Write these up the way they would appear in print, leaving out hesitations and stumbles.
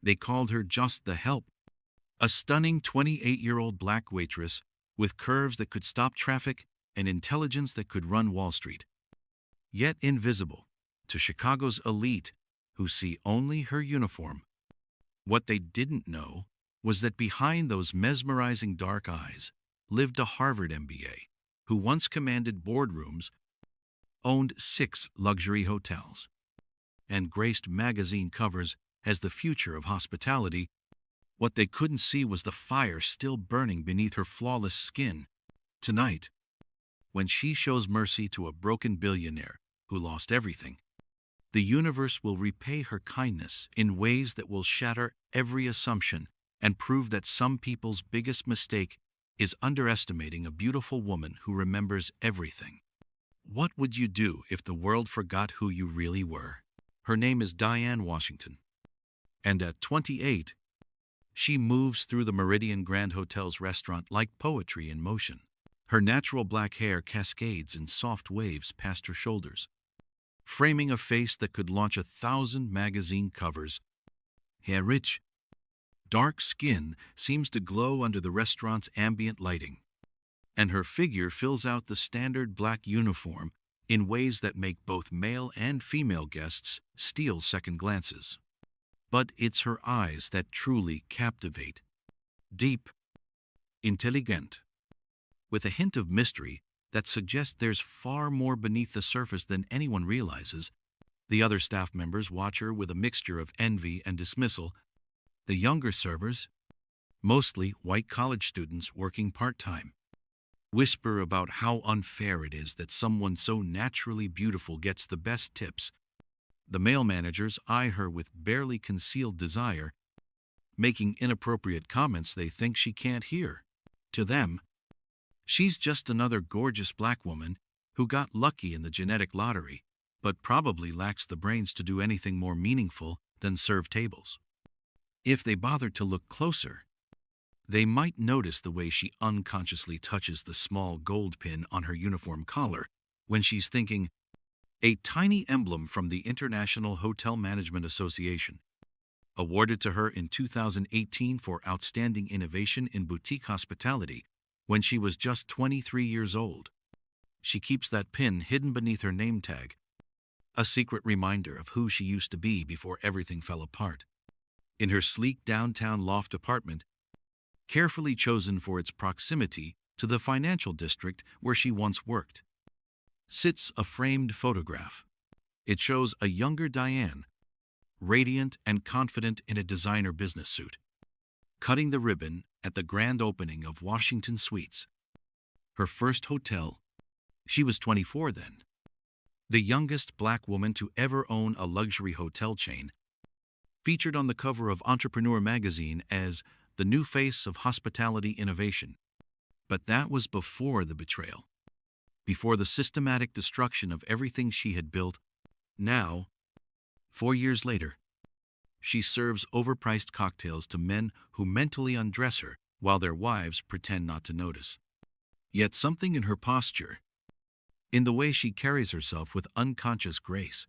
They called her just the help. A stunning 28-year-old black waitress with curves that could stop traffic and intelligence that could run Wall Street. Yet invisible to Chicago's elite who see only her uniform. What they didn't know was that behind those mesmerizing dark eyes lived a Harvard MBA who once commanded boardrooms, owned 6 luxury hotels, and graced magazine covers as the future of hospitality. What they couldn't see was the fire still burning beneath her flawless skin. Tonight, when she shows mercy to a broken billionaire who lost everything, the universe will repay her kindness in ways that will shatter every assumption and prove that some people's biggest mistake is underestimating a beautiful woman who remembers everything. What would you do if the world forgot who you really were? Her name is Diane Washington. And at 28, she moves through the Meridian Grand Hotel's restaurant like poetry in motion. Her natural black hair cascades in soft waves past her shoulders, framing a face that could launch 1,000 magazine covers. Her rich, dark skin seems to glow under the restaurant's ambient lighting, and her figure fills out the standard black uniform in ways that make both male and female guests steal second glances. But it's her eyes that truly captivate. Deep, intelligent, with a hint of mystery that suggests there's far more beneath the surface than anyone realizes. The other staff members watch her with a mixture of envy and dismissal. The younger servers, mostly white college students working part-time, whisper about how unfair it is that someone so naturally beautiful gets the best tips. The male managers eye her with barely concealed desire, making inappropriate comments they think she can't hear. To them, she's just another gorgeous black woman who got lucky in the genetic lottery, but probably lacks the brains to do anything more meaningful than serve tables. If they bothered to look closer, they might notice the way she unconsciously touches the small gold pin on her uniform collar when she's thinking, a tiny emblem from the International Hotel Management Association, awarded to her in 2018 for outstanding innovation in boutique hospitality when she was just 23 years old. She keeps that pin hidden beneath her name tag, a secret reminder of who she used to be before everything fell apart. In her sleek downtown loft apartment, carefully chosen for its proximity to the financial district where she once worked, sits a framed photograph. It shows a younger Diane, radiant and confident in a designer business suit, cutting the ribbon at the grand opening of Washington Suites, her first hotel. She was 24 then, the youngest black woman to ever own a luxury hotel chain, featured on the cover of Entrepreneur magazine as the new face of hospitality innovation. But that was before the betrayal, before the systematic destruction of everything she had built. Now, 4 years later, she serves overpriced cocktails to men who mentally undress her while their wives pretend not to notice. Yet something in her posture, in the way she carries herself with unconscious grace,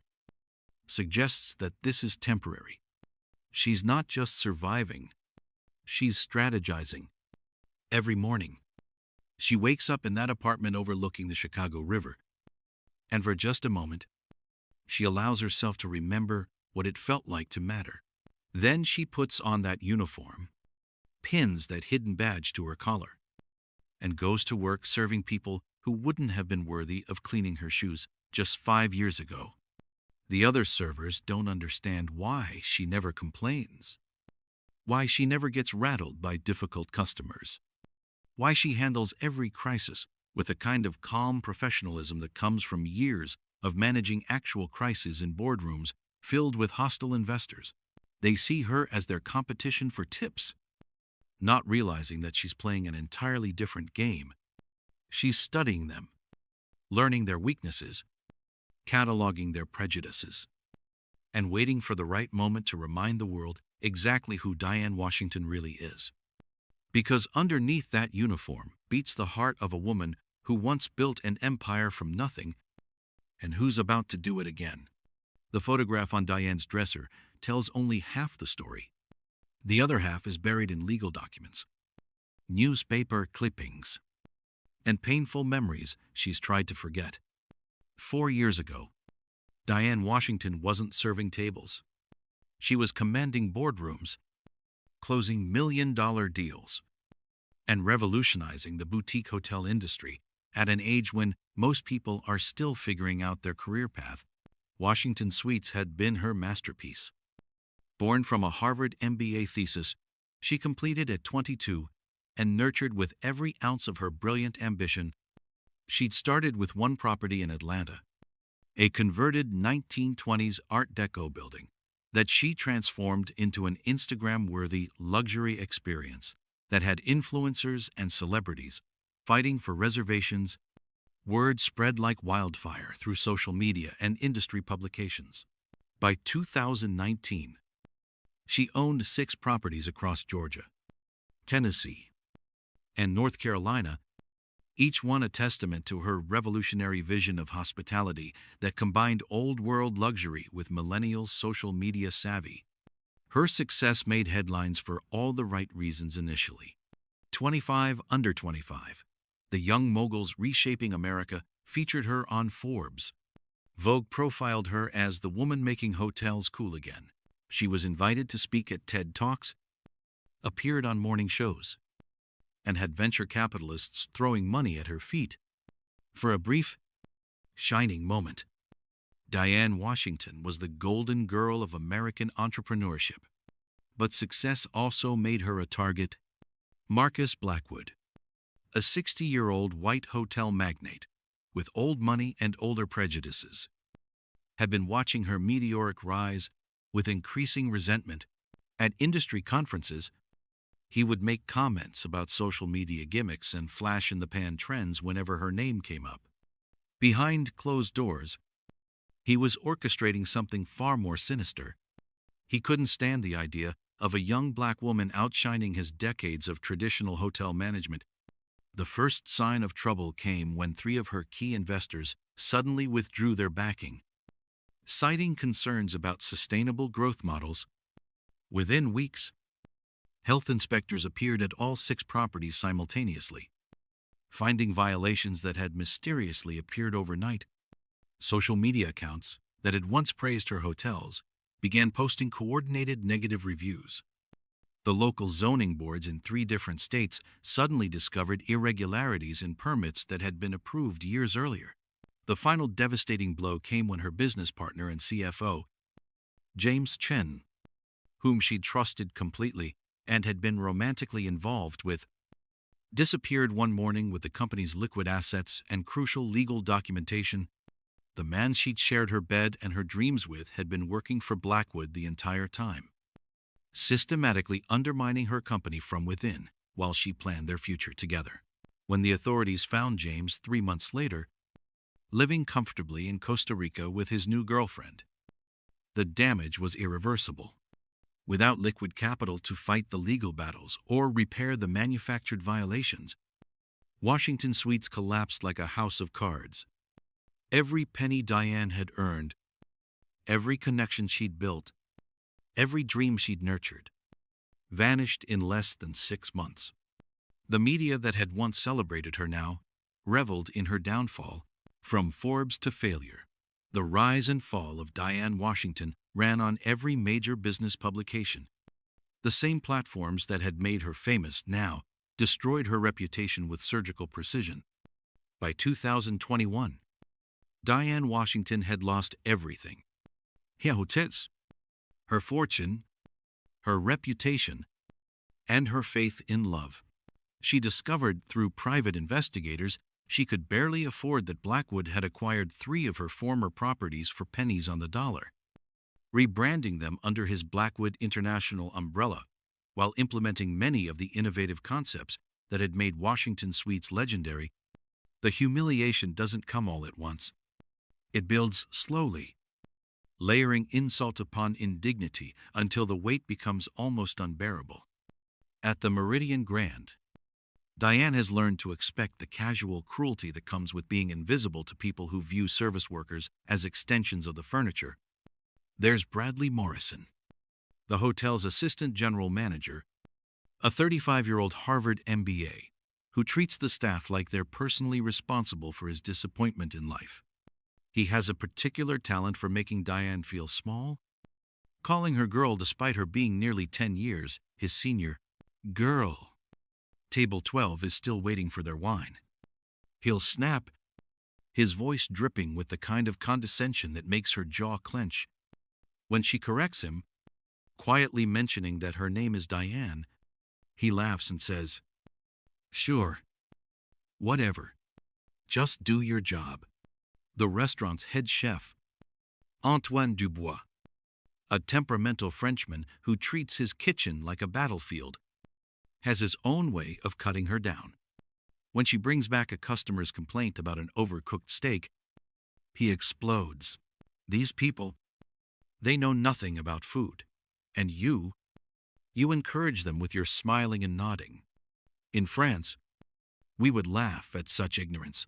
suggests that this is temporary. She's not just surviving, she's strategizing. Every morning, she wakes up in that apartment overlooking the Chicago River, and for just a moment, she allows herself to remember what it felt like to matter. Then she puts on that uniform, pins that hidden badge to her collar, and goes to work serving people who wouldn't have been worthy of cleaning her shoes just 5 years ago. The other servers don't understand why she never complains, why she never gets rattled by difficult customers, why she handles every crisis with a kind of calm professionalism that comes from years of managing actual crises in boardrooms filled with hostile investors. They see her as their competition for tips, not realizing that she's playing an entirely different game. She's studying them, learning their weaknesses, cataloging their prejudices, and waiting for the right moment to remind the world exactly who Diane Washington really is. Because underneath that uniform beats the heart of a woman who once built an empire from nothing and who's about to do it again. The photograph on Diane's dresser tells only half the story. The other half is buried in legal documents, newspaper clippings, and painful memories she's tried to forget. 4 years ago, Diane Washington wasn't serving tables. She was commanding boardrooms, closing million-dollar deals, and revolutionizing the boutique hotel industry at an age when most people are still figuring out their career path. Washington Suites had been her masterpiece. Born from a Harvard MBA thesis, she completed at 22 and nurtured with every ounce of her brilliant ambition. She'd started with one property in Atlanta, a converted 1920s Art Deco building that she transformed into an Instagram-worthy luxury experience that had influencers and celebrities fighting for reservations. Word spread like wildfire through social media and industry publications. By 2019, she owned 6 properties across Georgia, Tennessee, and North Carolina, each one a testament to her revolutionary vision of hospitality that combined old-world luxury with millennial social media savvy. Her success made headlines for all the right reasons initially. 25 Under 25, the young moguls reshaping America, featured her on Forbes. Vogue profiled her as the woman making hotels cool again. She was invited to speak at TED Talks, appeared on morning shows, and had venture capitalists throwing money at her feet. For a brief, shining moment, Diane Washington was the golden girl of American entrepreneurship. But success also made her a target. Marcus Blackwood, a 60-year-old white hotel magnate with old money and older prejudices, had been watching her meteoric rise with increasing resentment. At industry conferences, he would make comments about social media gimmicks and flash-in-the-pan trends whenever her name came up. Behind closed doors, he was orchestrating something far more sinister. He couldn't stand the idea of a young black woman outshining his decades of traditional hotel management. The first sign of trouble came when 3 of her key investors suddenly withdrew their backing, citing concerns about sustainable growth models. Within weeks, health inspectors appeared at all 6 properties simultaneously, finding violations that had mysteriously appeared overnight. Social media accounts that had once praised her hotels began posting coordinated negative reviews. The local zoning boards in 3 different states suddenly discovered irregularities in permits that had been approved years earlier. The final devastating blow came when her business partner and CFO, James Chen, whom she'd trusted completely and had been romantically involved with, disappeared one morning with the company's liquid assets and crucial legal documentation. The man she'd shared her bed and her dreams with had been working for Blackwood the entire time, systematically undermining her company from within while she planned their future together. When the authorities found James 3 months later, living comfortably in Costa Rica with his new girlfriend, the damage was irreversible. Without liquid capital to fight the legal battles or repair the manufactured violations, Washington Suites collapsed like a house of cards. Every penny Diane had earned, every connection she'd built, every dream she'd nurtured, vanished in less than 6 months. The media that had once celebrated her now reveled in her downfall. From Forbes to failure, the rise and fall of Diane Washington ran on every major business publication. The same platforms that had made her famous now destroyed her reputation with surgical precision. By 2021, Diane Washington had lost everything. Her hotels, her fortune, her reputation, and her faith in love. She discovered through private investigators she could barely afford that Blackwood had acquired 3 of her former properties for pennies on the dollar, rebranding them under his Blackwood International umbrella, while implementing many of the innovative concepts that had made Washington Suites legendary. The humiliation doesn't come all at once. It builds slowly, layering insult upon indignity until the weight becomes almost unbearable. At the Meridian Grand, Diane has learned to expect the casual cruelty that comes with being invisible to people who view service workers as extensions of the furniture. There's Bradley Morrison, the hotel's assistant general manager, a 35-year-old Harvard MBA, who treats the staff like they're personally responsible for his disappointment in life. He has a particular talent for making Diane feel small, calling her girl despite her being nearly 10 years his senior. Girl. Table 12 is still waiting for their wine. He'll snap, his voice dripping with the kind of condescension that makes her jaw clench. When she corrects him, quietly mentioning that her name is Diane, he laughs and says, "Sure. Whatever. Just do your job." The restaurant's head chef, Antoine Dubois, a temperamental Frenchman who treats his kitchen like a battlefield, has his own way of cutting her down. When she brings back a customer's complaint about an overcooked steak, he explodes. These people, they know nothing about food. And you encourage them with your smiling and nodding. In France, we would laugh at such ignorance.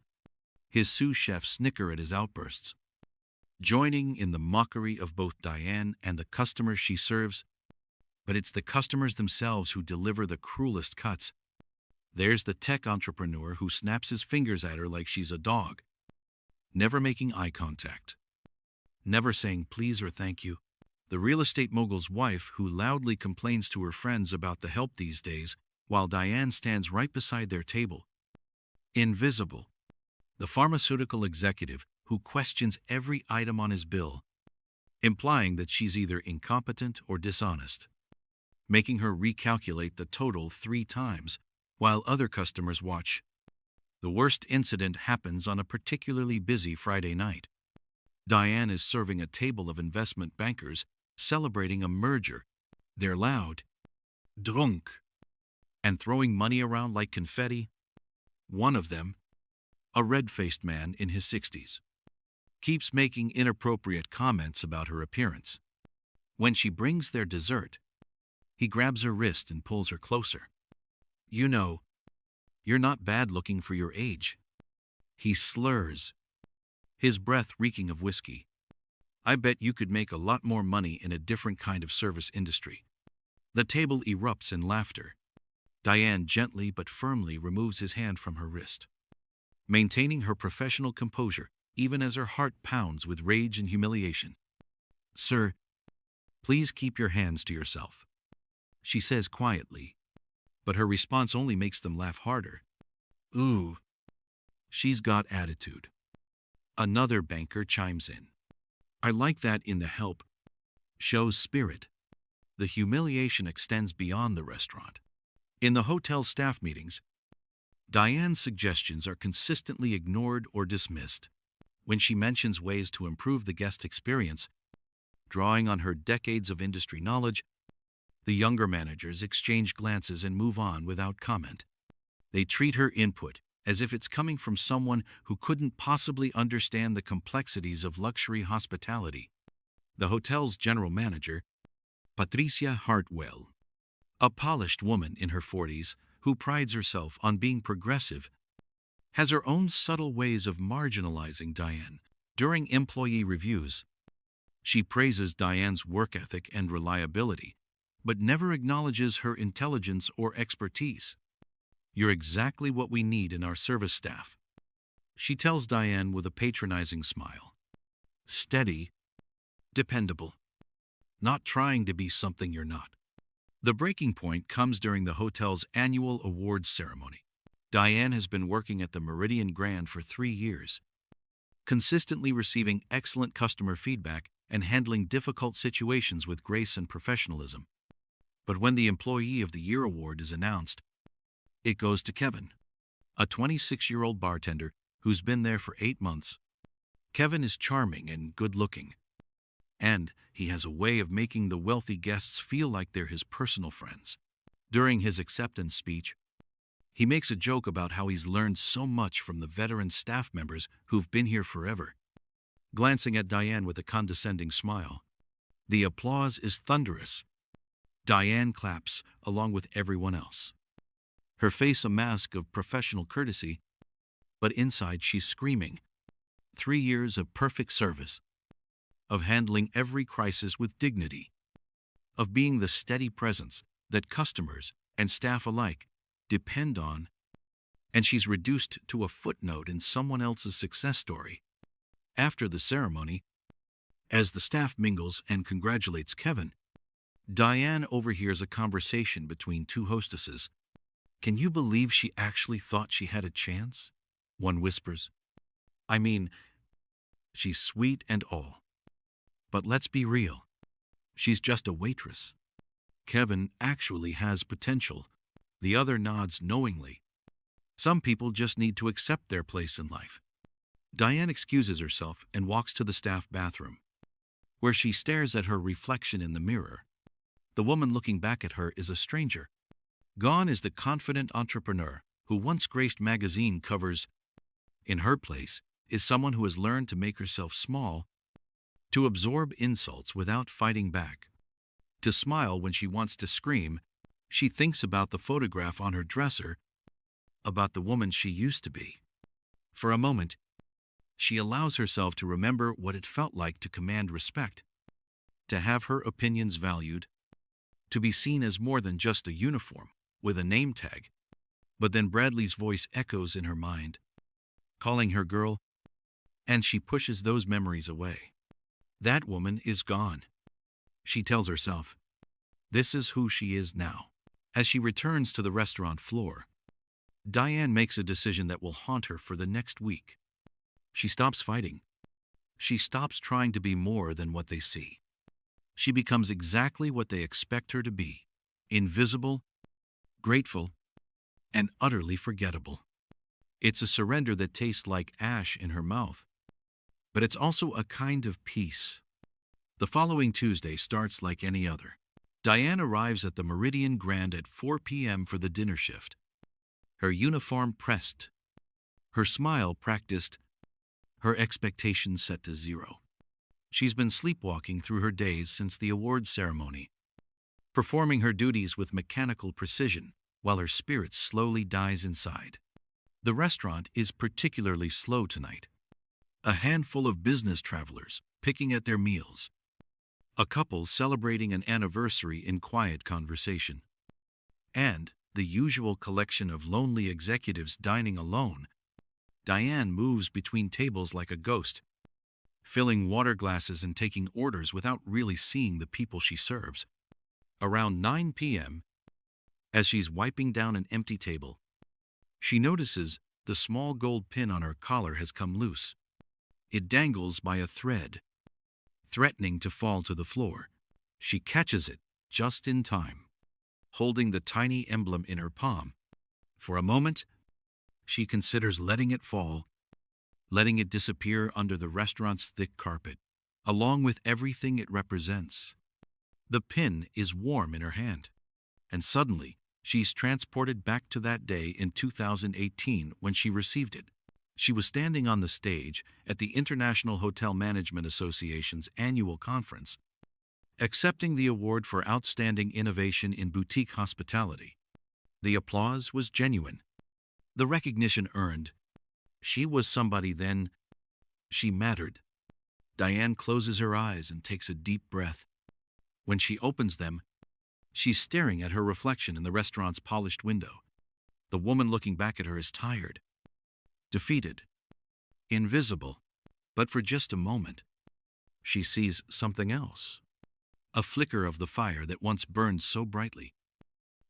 His sous chefs snicker at his outbursts, joining in the mockery of both Diane and the customers she serves. But it's the customers themselves who deliver the cruelest cuts. There's the tech entrepreneur who snaps his fingers at her like she's a dog, never making eye contact, never saying please or thank you. The real estate mogul's wife who loudly complains to her friends about the help these days while Diane stands right beside their table. Invisible. The pharmaceutical executive who questions every item on his bill, implying that she's either incompetent or dishonest, making her recalculate the total 3 times while other customers watch. The worst incident happens on a particularly busy Friday night. Diane is serving a table of investment bankers celebrating a merger. They're loud, drunk, and throwing money around like confetti. One of them, a red-faced man in his 60s, keeps making inappropriate comments about her appearance. When she brings their dessert, he grabs her wrist and pulls her closer. "You know, you're not bad looking for your age." He slurs, his breath reeking of whiskey. "I bet you could make a lot more money in a different kind of service industry." The table erupts in laughter. Diane gently but firmly removes his hand from her wrist, maintaining her professional composure even as her heart pounds with rage and humiliation. "Sir, please keep your hands to yourself," she says quietly, but her response only makes them laugh harder. "Ooh, she's got attitude." Another banker chimes in. "I like that in the help. Shows spirit." The humiliation extends beyond the restaurant. In the hotel staff meetings, Diane's suggestions are consistently ignored or dismissed. When she mentions ways to improve the guest experience, drawing on her decades of industry knowledge, the younger managers exchange glances and move on without comment. They treat her input as if it's coming from someone who couldn't possibly understand the complexities of luxury hospitality. The hotel's general manager, Patricia Hartwell, a polished woman in her 40s who prides herself on being progressive, has her own subtle ways of marginalizing Diane. During employee reviews, she praises Diane's work ethic and reliability, but never acknowledges her intelligence or expertise. "You're exactly what we need in our service staff," she tells Diane with a patronizing smile. "Steady, dependable, not trying to be something you're not." The breaking point comes during the hotel's annual awards ceremony. Diane has been working at the Meridian Grand for 3 years, consistently receiving excellent customer feedback and handling difficult situations with grace and professionalism. But when the Employee of the Year award is announced, it goes to Kevin, a 26-year-old bartender who's been there for 8 months. Kevin is charming and good-looking, and he has a way of making the wealthy guests feel like they're his personal friends. During his acceptance speech, he makes a joke about how he's learned so much from the veteran staff members who've been here forever, glancing at Diane with a condescending smile. The applause is thunderous. Diane claps along with everyone else, her face a mask of professional courtesy, but inside she's screaming. 3 years of perfect service, of handling every crisis with dignity, of being the steady presence that customers and staff alike depend on, and she's reduced to a footnote in someone else's success story. After the ceremony, as the staff mingles and congratulates Kevin, Diane overhears a conversation between two hostesses. "Can you believe she actually thought she had a chance?" one whispers. "I mean, she's sweet and all. But let's be real. She's just a waitress." "Kevin actually has potential." The other nods knowingly. "Some people just need to accept their place in life." Diane excuses herself and walks to the staff bathroom, where she stares at her reflection in the mirror. The woman looking back at her is a stranger. Gone is the confident entrepreneur who once graced magazine covers. In her place is someone who has learned to make herself small, to absorb insults without fighting back, to smile when she wants to scream. She thinks about the photograph on her dresser, about the woman she used to be. For a moment, she allows herself to remember what it felt like to command respect, to have her opinions valued, to be seen as more than just a uniform with a name tag. But then Bradley's voice echoes in her mind, calling her girl, and she pushes those memories away. That woman is gone, she tells herself. This is who she is now. As she returns to the restaurant floor, Diane makes a decision that will haunt her for the next week. She stops fighting. She stops trying to be more than what they see. She becomes exactly what they expect her to be: invisible, grateful, and utterly forgettable. It's a surrender that tastes like ash in her mouth, but it's also a kind of peace. The following Tuesday starts like any other. Diane arrives at the Meridian Grand at 4 p.m. for the dinner shift. Her uniform pressed, her smile practiced, her expectations set to zero. She's been sleepwalking through her days since the awards ceremony, performing her duties with mechanical precision while her spirit slowly dies inside. The restaurant is particularly slow tonight. A handful of business travelers picking at their meals. A couple celebrating an anniversary in quiet conversation. And the usual collection of lonely executives dining alone. Diane moves between tables like a ghost, filling water glasses and taking orders without really seeing the people she serves. Around 9 p.m., as she's wiping down an empty table, she notices the small gold pin on her collar has come loose. It dangles by a thread, threatening to fall to the floor. She catches it just in time, holding the tiny emblem in her palm. For a moment, she considers letting it fall, letting it disappear under the restaurant's thick carpet, along with everything it represents. The pin is warm in her hand, and suddenly, she's transported back to that day in 2018 when she received it. She was standing on the stage at the International Hotel Management Association's annual conference, accepting the award for Outstanding Innovation in Boutique Hospitality. The applause was genuine. The recognition earned. She was somebody then. She mattered. Diane closes her eyes and takes a deep breath. When she opens them, she's staring at her reflection in the restaurant's polished window. The woman looking back at her is tired, defeated, invisible. But for just a moment, she sees something else. A flicker of the fire that once burned so brightly.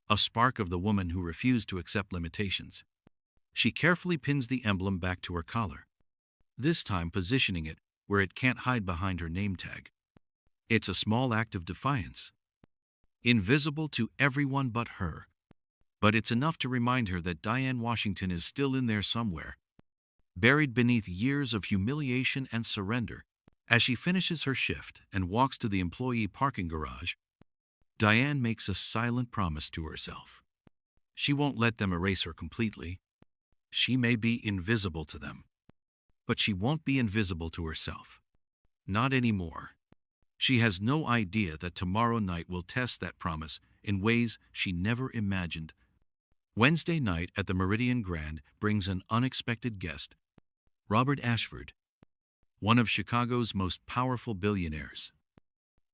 A spark of the woman who refused to accept limitations. She carefully pins the emblem back to her collar, this time positioning it where it can't hide behind her name tag. It's a small act of defiance, invisible to everyone but her. But it's enough to remind her that Diane Washington is still in there somewhere, buried beneath years of humiliation and surrender. As she finishes her shift and walks to the employee parking garage, Diane makes a silent promise to herself. She won't let them erase her completely. She may be invisible to them, but she won't be invisible to herself. Not anymore. She has no idea that tomorrow night will test that promise in ways she never imagined. Wednesday night at the Meridian Grand brings an unexpected guest, Robert Ashford, one of Chicago's most powerful billionaires.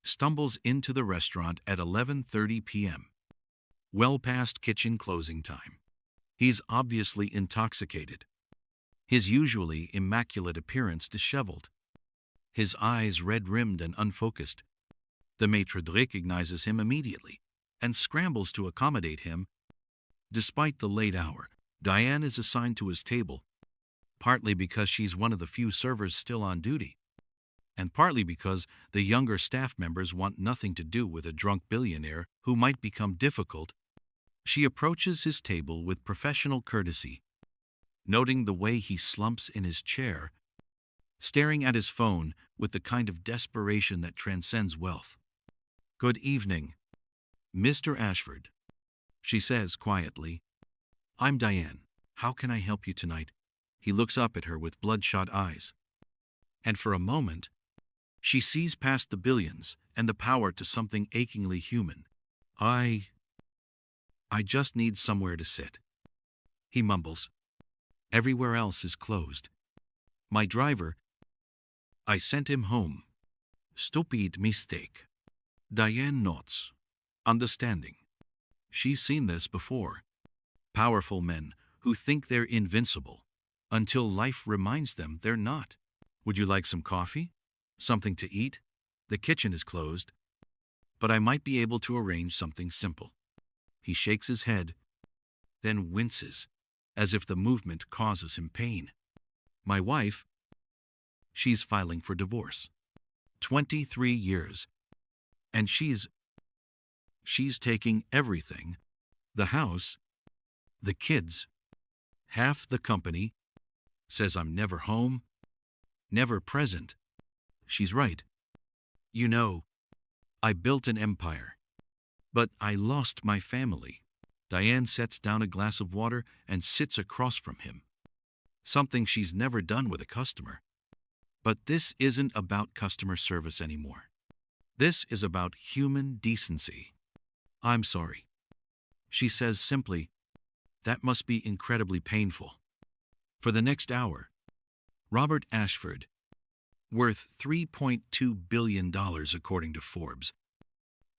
stumbles into the restaurant at 11:30 p.m., well past kitchen closing time. He's obviously intoxicated, his usually immaculate appearance disheveled, his eyes red-rimmed and unfocused. The maitre d' recognizes him immediately and scrambles to accommodate him. Despite the late hour, Diane is assigned to his table, partly because she's one of the few servers still on duty, and partly because the younger staff members want nothing to do with a drunk billionaire who might become difficult. She approaches his table with professional courtesy, noting the way he slumps in his chair, staring at his phone with the kind of desperation that transcends wealth. "Good evening, Mr. Ashford," she says quietly. "I'm Diane. How can I help you tonight?" He looks up at her with bloodshot eyes. And for a moment, she sees past the billions and the power to something achingly human. I just need somewhere to sit," he mumbles. "Everywhere else is closed. My driver, I sent him home. Stupid mistake." Diane nods, understanding. She's seen this before. Powerful men who think they're invincible until life reminds them they're not. "Would you like some coffee? Something to eat? The kitchen is closed, but I might be able to arrange something simple." He shakes his head, then winces, as if the movement causes him pain. "My wife, she's filing for divorce. 23 years. And she's taking everything. The house, the kids, half the company. Says I'm never home, never present. She's right. You know, I built an empire, but I lost my family." Diane sets down a glass of water and sits across from him, something she's never done with a customer. But this isn't about customer service anymore. This is about human decency. "I'm sorry," she says simply. "That must be incredibly painful." For the next hour, Robert Ashford, worth $3.2 billion according to Forbes,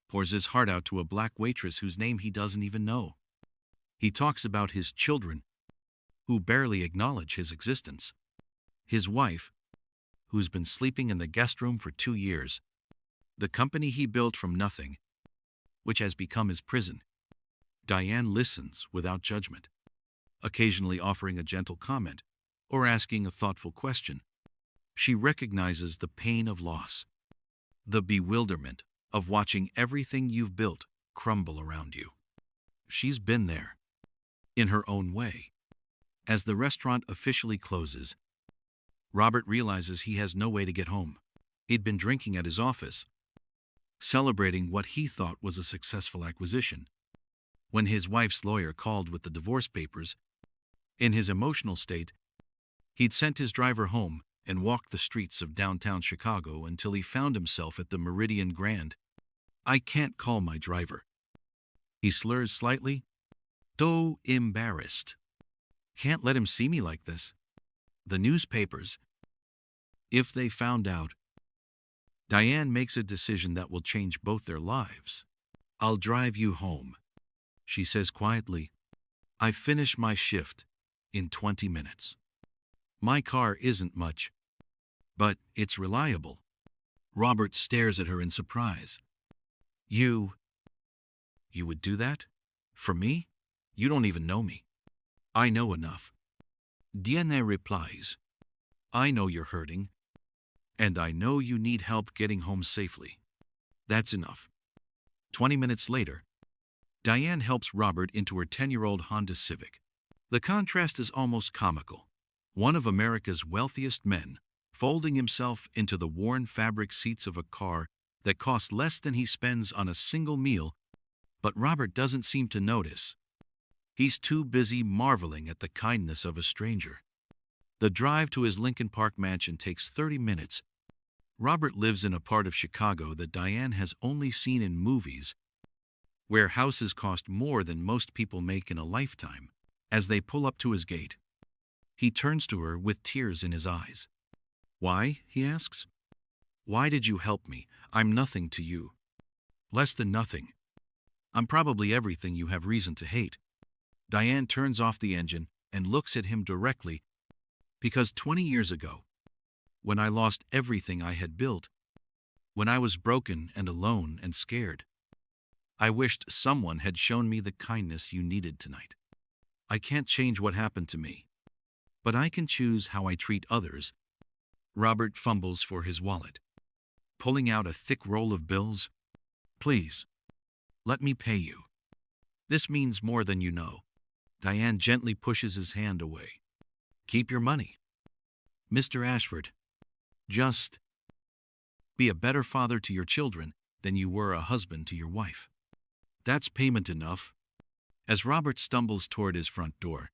pours his heart out to a black waitress whose name he doesn't even know. He talks about his children, who barely acknowledge his existence, his wife, who's been sleeping in the guest room for 2 years, the company he built from nothing, which has become his prison. Diane listens without judgment, occasionally offering a gentle comment or asking a thoughtful question. She recognizes the pain of loss, the bewilderment of watching everything you've built crumble around you. She's been there, in her own way. As the restaurant officially closes, Robert realizes he has no way to get home. He'd been drinking at his office, celebrating what he thought was a successful acquisition, when his wife's lawyer called with the divorce papers. In his emotional state, he'd sent his driver home and walked the streets of downtown Chicago until he found himself at the Meridian Grand. "I can't call my driver." He slurs slightly, though embarrassed. "Can't let him see me like this. The newspapers, if they found out." Diane makes a decision that will change both their lives. "I'll drive you home," she says quietly. "I finish my shift in 20 minutes. My car isn't much, but it's reliable." Robert stares at her in surprise. You would do that? For me? You don't even know me." "I know enough." Diane replies, "I know you're hurting, and I know you need help getting home safely. That's enough." 20 minutes later, Diane helps Robert into her 10-year-old Honda Civic. The contrast is almost comical. One of America's wealthiest men folding himself into the worn fabric seats of a car that costs less than he spends on a single meal, but Robert doesn't seem to notice. He's too busy marveling at the kindness of a stranger. The drive to his Lincoln Park mansion takes 30 minutes. Robert lives in a part of Chicago that Diane has only seen in movies, where houses cost more than most people make in a lifetime. As they pull up to his gate, he turns to her with tears in his eyes. "Why?" he asks. Why did you help me? I'm nothing to you. Less than nothing. I'm probably everything you have reason to hate. Diane turns off the engine and looks at him directly because 20 years ago, when I lost everything I had built, when I was broken and alone and scared, I wished someone had shown me the kindness you needed tonight. I can't change what happened to me, but I can choose how I treat others. Robert fumbles for his wallet, pulling out a thick roll of bills. Please, let me pay you. This means more than you know. Diane gently pushes his hand away. Keep your money. Mr. Ashford, just be a better father to your children than you were a husband to your wife. That's payment enough. As Robert stumbles toward his front door,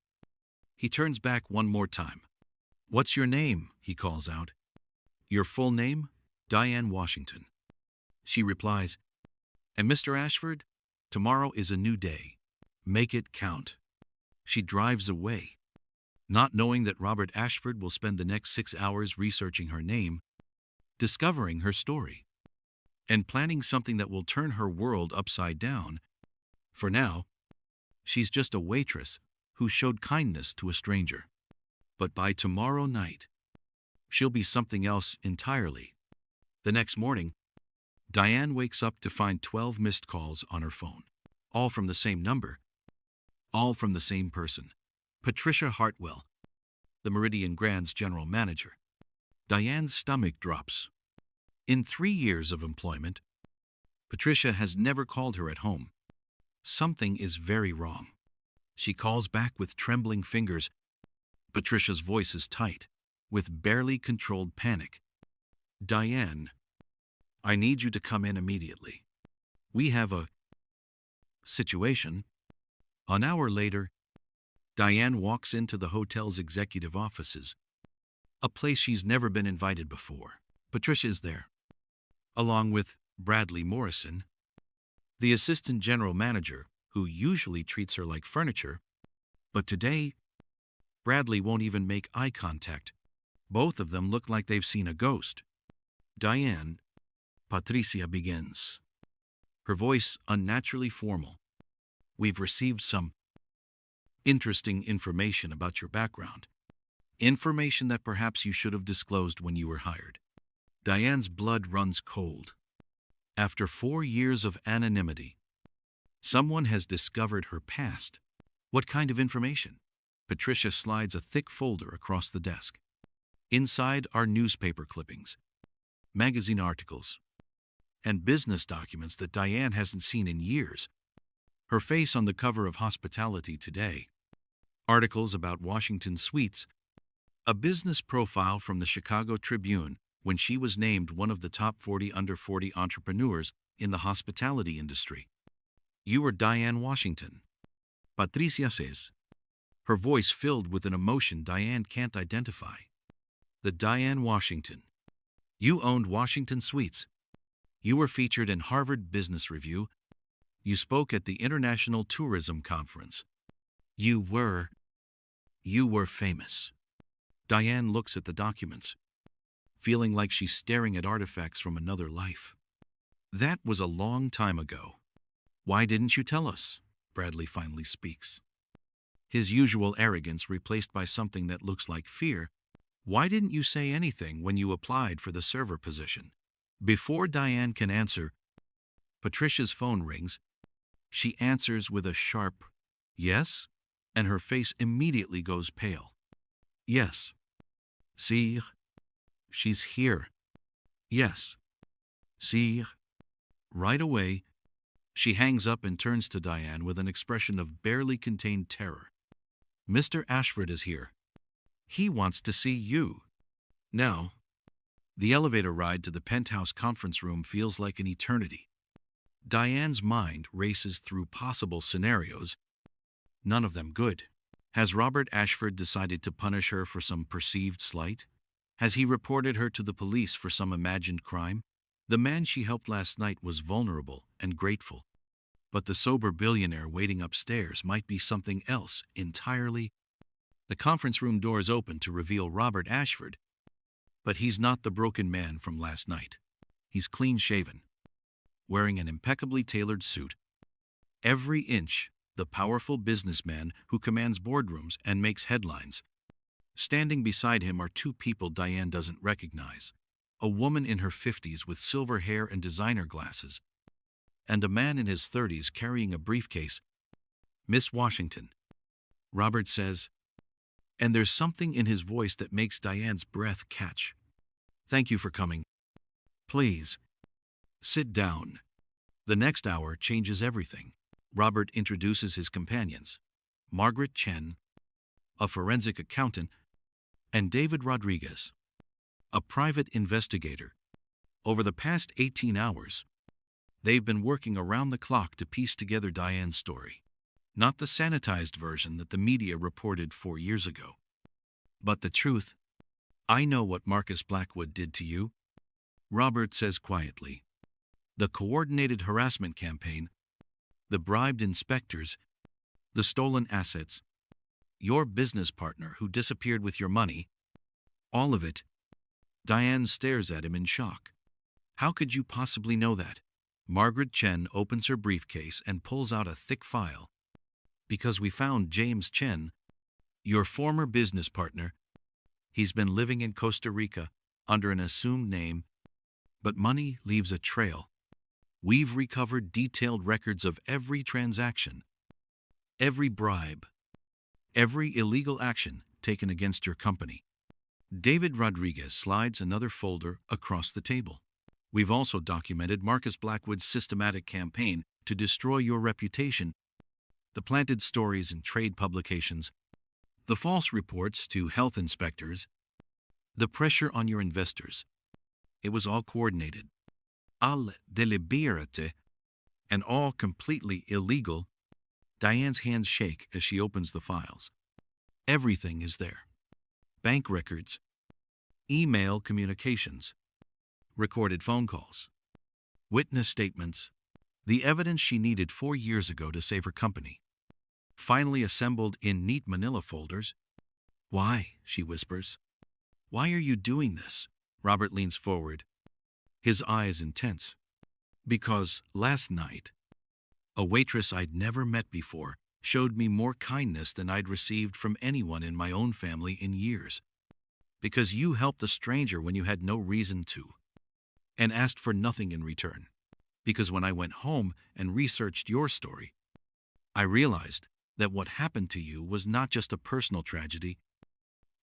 he turns back one more time. What's your name? He calls out. Your full name? Diane Washington. She replies, and Mr. Ashford, tomorrow is a new day. Make it count. She drives away, not knowing that Robert Ashford will spend the next 6 hours researching her name, discovering her story, and planning something that will turn her world upside down. For now, she's just a waitress who showed kindness to a stranger. But by tomorrow night, she'll be something else entirely. The next morning, Diane wakes up to find 12 missed calls on her phone, all from the same number, all from the same person. Patricia Hartwell, the Meridian Grand's general manager. Diane's stomach drops. In 3 years of employment, Patricia has never called her at home. Something is very wrong. She calls back with trembling fingers. Patricia's voice is tight, with barely controlled panic. Diane, I need you to come in immediately. We have a situation. An hour later, Diane walks into the hotel's executive offices, a place she's never been invited before. Patricia is there, along with Bradley Morrison, the assistant general manager, who usually treats her like furniture. But today, Bradley won't even make eye contact. Both of them look like they've seen a ghost. Diane, Patricia begins, her voice unnaturally formal. We've received some interesting information about your background. Information that perhaps you should have disclosed when you were hired. Diane's blood runs cold. After 4 years of anonymity, someone has discovered her past. What kind of information? Patricia slides a thick folder across the desk. Inside are newspaper clippings, magazine articles, and business documents that Diane hasn't seen in years. Her face on the cover of Hospitality Today, articles about Washington Suites, a business profile from the Chicago Tribune when she was named one of the top 40 under 40 entrepreneurs in the hospitality industry. You are Diane Washington, Patricia says, her voice filled with an emotion Diane can't identify. The Diane Washington. You owned Washington Suites. You were featured in Harvard Business Review. You spoke at the International Tourism Conference. You were famous. Diane looks at the documents, feeling like she's staring at artifacts from another life. That was a long time ago. Why didn't you tell us? Bradley finally speaks, his usual arrogance replaced by something that looks like fear. Why didn't you say anything when you applied for the server position? Before Diane can answer, Patricia's phone rings. She answers with a sharp, yes, and her face immediately goes pale. Yes. See, she's here. Yes. See. Right away, she hangs up and turns to Diane with an expression of barely contained terror. Mr. Ashford is here. He wants to see you. Now, the elevator ride to the penthouse conference room feels like an eternity. Diane's mind races through possible scenarios, none of them good. Has Robert Ashford decided to punish her for some perceived slight? Has he reported her to the police for some imagined crime? The man she helped last night was vulnerable and grateful, but the sober billionaire waiting upstairs might be something else entirely. The conference room doors open to reveal Robert Ashford, But he's not the broken man from last night. He's clean-shaven, wearing an impeccably tailored suit. Every inch, the powerful businessman who commands boardrooms and makes headlines. Standing beside him are two people Diane doesn't recognize. A woman in her 50s with silver hair and designer glasses, and a man in his 30s carrying a briefcase. "Miss Washington," Robert says, and there's something in his voice that makes Diane's breath catch. "Thank you for coming. Please, sit down." The next hour changes everything. Robert introduces his companions, Margaret Chen, a forensic accountant, and David Rodriguez, a private investigator. Over the past 18 hours, they've been working around the clock to piece together Diane's story. Not the sanitized version that the media reported 4 years ago, but the truth. "I know what Marcus Blackwood did to you," Robert says quietly. "The coordinated harassment campaign, the bribed inspectors, the stolen assets, your business partner who disappeared with your money, all of it." Diane stares at him in shock. "How could you possibly know that?" Margaret Chen opens her briefcase and pulls out a thick file. "Because we found James Chen, your former business partner. He's been living in Costa Rica under an assumed name, but money leaves a trail. We've recovered detailed records of every transaction, every bribe, every illegal action taken against your company." David Rodriguez slides another folder across the table. "We've also documented Marcus Blackwood's systematic campaign to destroy your reputation, the planted stories in trade publications, the false reports to health inspectors, the pressure on your investors. It was all coordinated, all deliberate, and all completely illegal." Diane's hands shake as she opens the files. Everything is there. Bank records, email communications, recorded phone calls, witness statements, the evidence she needed 4 years ago to save her company, finally assembled in neat manila folders. "Why?" she whispers. "Why are you doing this?" Robert leans forward, his eyes intense. "Because last night, a waitress I'd never met before showed me more kindness than I'd received from anyone in my own family in years. Because you helped a stranger when you had no reason to, and asked for nothing in return. Because when I went home and researched your story, I realized that what happened to you was not just a personal tragedy,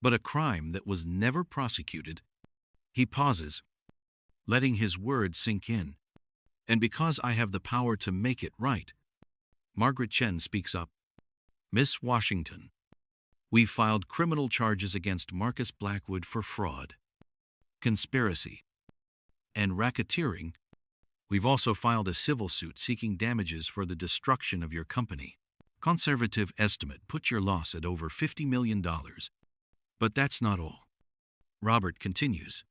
but a crime that was never prosecuted." He pauses, letting his words sink in. "And because I have the power to make it right," Margaret Chen speaks up. "Miss Washington, we've filed criminal charges against Marcus Blackwood for fraud, conspiracy, and racketeering. We've also filed a civil suit seeking damages for the destruction of your company. Conservative estimate put your loss at over $50 million. But that's not all." Robert continues.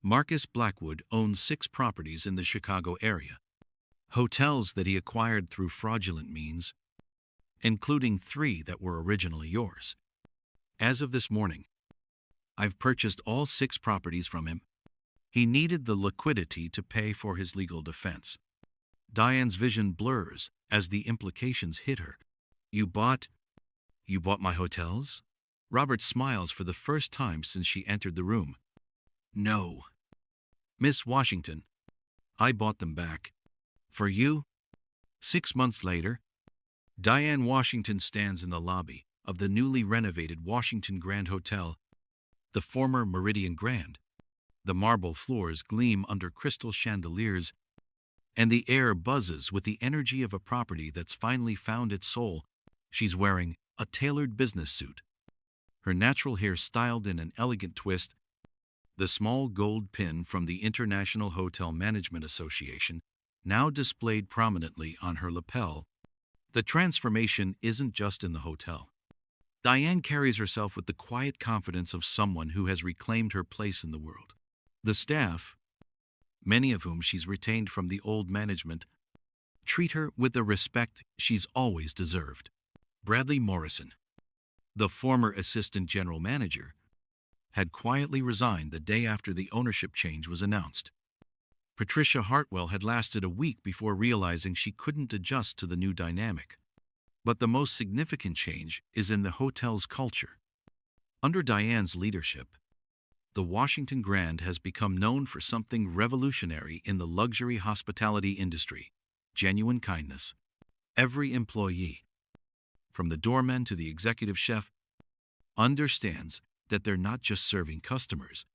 "Marcus Blackwood owns 6 properties in the Chicago area, hotels that he acquired through fraudulent means, including 3 that were originally yours. As of this morning, I've purchased all 6 properties from him. He needed the liquidity to pay for his legal defense." Diane's vision blurs as the implications hit her. You bought my hotels?" Robert smiles for the first time since she entered the room. "No, Miss Washington, I bought them back. For you." 6 months later, Diane Washington stands in the lobby of the newly renovated Washington Grand Hotel, the former Meridian Grand. The marble floors gleam under crystal chandeliers, and the air buzzes with the energy of a property that's finally found its soul. She's wearing a tailored business suit, her natural hair styled in an elegant twist, the small gold pin from the International Hotel Management Association now displayed prominently on her lapel. The transformation isn't just in the hotel. Diane carries herself with the quiet confidence of someone who has reclaimed her place in the world. The staff, many of whom she's retained from the old management, treat her with the respect she's always deserved. Bradley Morrison, the former assistant general manager, had quietly resigned the day after the ownership change was announced. Patricia Hartwell had lasted a week before realizing she couldn't adjust to the new dynamic. But the most significant change is in the hotel's culture. Under Diane's leadership, the Washington Grand has become known for something revolutionary in the luxury hospitality industry: genuine kindness. Every employee, from the doorman to the executive chef, understands that they're not just serving customers.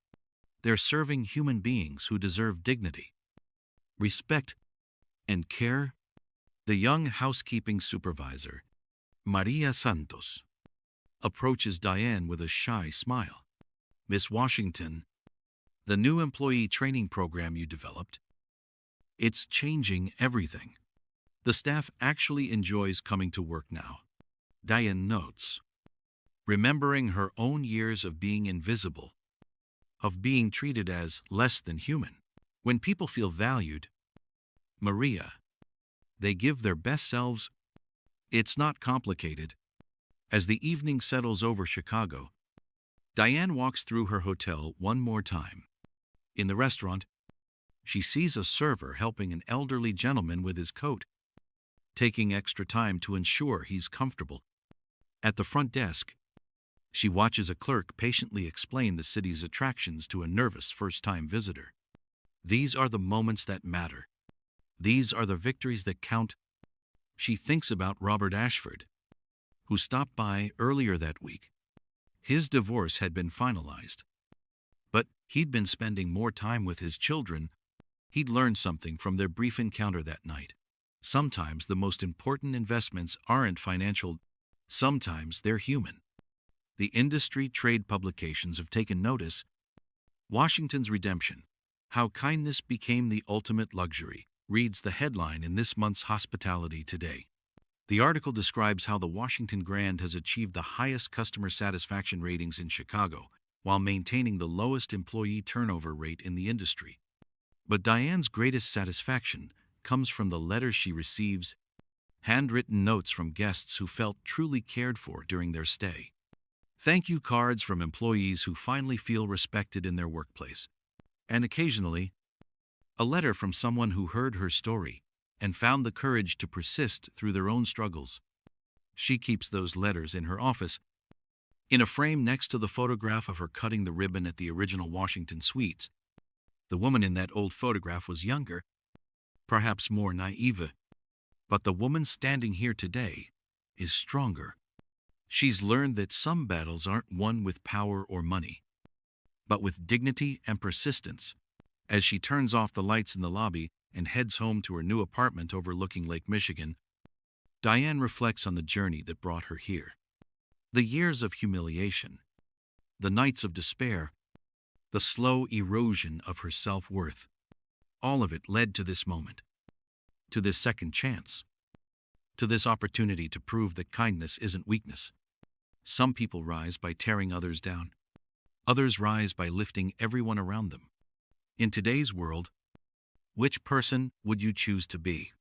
They're serving human beings who deserve dignity, respect, and care. The young housekeeping supervisor, Maria Santos, approaches Diane with a shy smile. "Miss Washington, the new employee training program you developed, it's changing everything. The staff actually enjoys coming to work now." Diane notes, remembering her own years of being invisible, of being treated as less than human. When people feel valued, Maria, they give their best selves. It's not complicated. As the evening settles over Chicago, Diane walks through her hotel one more time. In the restaurant, she sees a server helping an elderly gentleman with his coat, taking extra time to ensure he's comfortable. At the front desk, she watches a clerk patiently explain the city's attractions to a nervous first-time visitor. These are the moments that matter. These are the victories that count. She thinks about Robert Ashford, who stopped by earlier that week. His divorce had been finalized, but he'd been spending more time with his children. He'd learned something from their brief encounter that night. Sometimes the most important investments aren't financial. Sometimes they're human. The industry trade publications have taken notice. Washington's Redemption: How Kindness Became the Ultimate Luxury, reads the headline in this month's Hospitality Today. The article describes how the Washington Grand has achieved the highest customer satisfaction ratings in Chicago while maintaining the lowest employee turnover rate in the industry. But Diane's greatest satisfaction comes from the letters she receives, handwritten notes from guests who felt truly cared for during their stay, thank you cards from employees who finally feel respected in their workplace, and occasionally, a letter from someone who heard her story and found the courage to persist through their own struggles. She keeps those letters in her office, in a frame next to the photograph of her cutting the ribbon at the original Washington Suites. The woman in that old photograph was younger, perhaps more naive, but the woman standing here today is stronger. She's learned that some battles aren't won with power or money, but with dignity and persistence. As she turns off the lights in the lobby and heads home to her new apartment overlooking Lake Michigan, Diane reflects on the journey that brought her here. The years of humiliation, the nights of despair, the slow erosion of her self-worth, all of it led to this moment, to this second chance, to this opportunity to prove that kindness isn't weakness. Some people rise by tearing others down. Others rise by lifting everyone around them. In today's world, which person would you choose to be?